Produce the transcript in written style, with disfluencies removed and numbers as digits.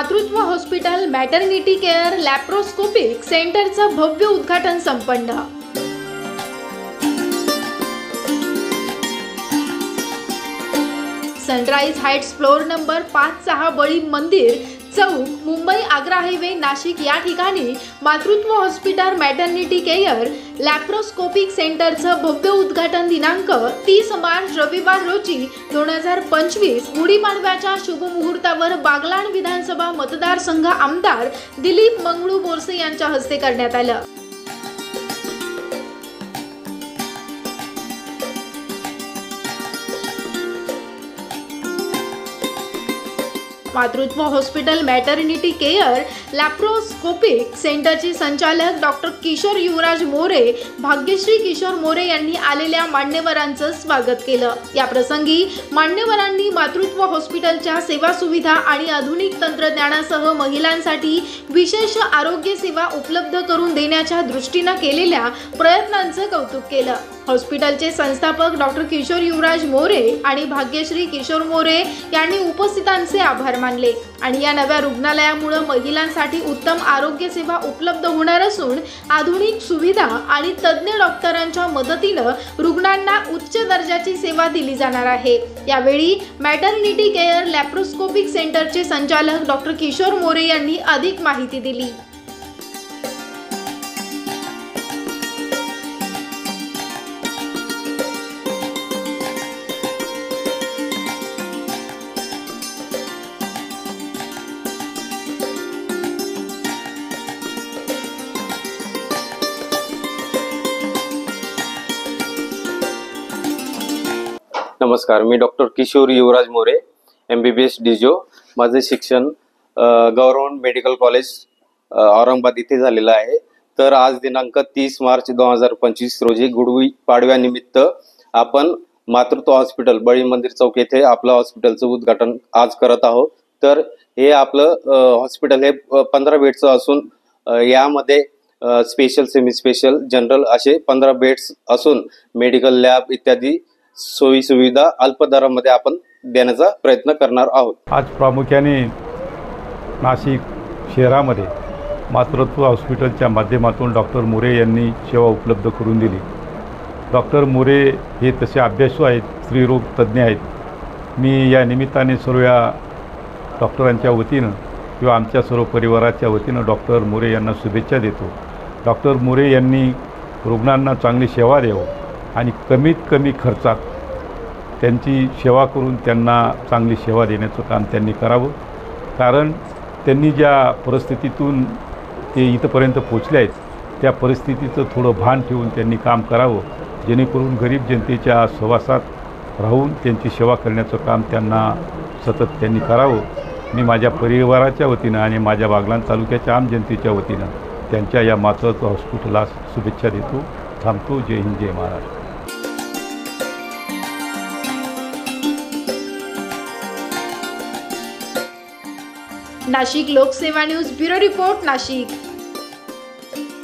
मातृत्व hospital maternity care laparoscopic सेंटरचं भव्य उद्घाटन संपन्न। सनराइज हाइट्स फ्लोर नंबर 5-6 बळी मंदिर चौक मुंबई आग्रा हायवे नाशिक या ठिकाणी मातृत्व हॉस्पिटल मॅटर्निटी केअर लॅप्रोस्कोपिक सेंटरचं भव्य उद्घाटन दिनांक 30 मार्च रविवार रोजी 2025 गुढीपाडव्याच्या शुभ मुहूर्तावर बागलाण विधानसभा मतदारसंघ आमदार दिलीप मंगळू बोरसे यांच्या हस्ते करण्यात आलं। मातृत्व हॉस्पिटल मॅटर्निटी केअर लॅप्रोस्कोपिक सेंटरचे संचालक डॉक्टर किशोर युवराज मोरे, भाग्यश्री किशोर मोरे यांनी आलेल्या मान्यवरांचं स्वागत केलं। या प्रसंगी मान्यवरांनी मातृत्व हॉस्पिटलच्या सेवा सुविधा आणि आधुनिक तंत्रज्ञानासह महिलांसाठी विशेष आरोग्य सेवा उपलब्ध करून देण्याच्या दृष्टीने केलेल्या प्रयत्नांचं कौतुक केलं। हॉस्पिटलचे संस्थापक डॉक्टर किशोर युवराज मोरे आणि भाग्यश्री किशोर मोरे यांनी उपस्थितांचे आभार मानले आणि या नव्या रुग्णालयामुळे महिलांसाठी उत्तम आरोग्य सेवा उपलब्ध होणार असून आधुनिक सुविधा आणि तज्ञ डॉक्टरांच्या मदतीने रुग्णांना उच्च दर्जाची सेवा दिली जाणार आहे। यावेळी मॅटर्निटी केअर लॅप्रोस्कोपिक सेंटरचे संचालक डॉक्टर किशोर मोरे यांनी अधिक माहिती दिली। नमस्कार, मी डॉक्टर किशोर युवराज मोरे, MBBS डिजो। माझे शिक्षण गव्हर्नमेंट मेडिकल कॉलेज औरंगाबाद इथे झालेलं आहे। तर आज दिनांक 30 मार्च 2025 रोजी गुढीपाडव्यानिमित्त आपण मातृत्व हॉस्पिटल बळी मंदिर चौक येथे आपलं हॉस्पिटलचं उद्घाटन आज करत आहोत। तर हे आपलं हॉस्पिटल हे 15 बेडचं असून यामध्ये स्पेशल, सेमी स्पेशल, जनरल असे 15 बेड्स असून मेडिकल लॅब इत्यादी सोयी सुविधा अल्प दरामध्ये आपण देण्याचा प्रयत्न करणार आहोत। आज प्रामुख्याने नाशिक शहरामध्ये मातृत्व हॉस्पिटलच्या माध्यमातून डॉक्टर मोरे यांनी सेवा उपलब्ध करून दिली। डॉक्टर मोरे हे तसे अभ्यासू आहेत, स्त्रीरोग तज्ज्ञ आहेत। मी या निमित्ताने सर्व डॉक्टरांच्या वतीनं किंवा आमच्या सर्व परिवाराच्या वतीनं डॉक्टर मोरे यांना शुभेच्छा देतो। डॉक्टर मोरे यांनी रुग्णांना चांगली सेवा द्यावी आणि कमीत कमी खर्चात त्यांची सेवा करून त्यांना चांगली सेवा देण्याचं काम त्यांनी करावं। कारण त्यांनी ज्या परिस्थितीतून ते इथपर्यंत पोचले आहेत त्या परिस्थितीचं थोडं भान ठेवून त्यांनी काम करावं, जेणेकरून गरीब जनतेच्या सहवासात राहून त्यांची सेवा करण्याचं काम त्यांना सतत त्यांनी करावं। मी माझ्या परिवाराच्या वतीनं आणि माझ्या बागलाण तालुक्याच्या आम जनतेच्या वतीनं त्यांच्या या मातृत्व हॉस्पिटलला शुभेच्छा देतो। थांबतो। जय हिंद, जय महाराष्ट्र। नाशिक लोकसेवा न्यूज ब्युरो रिपोर्ट नाशिक।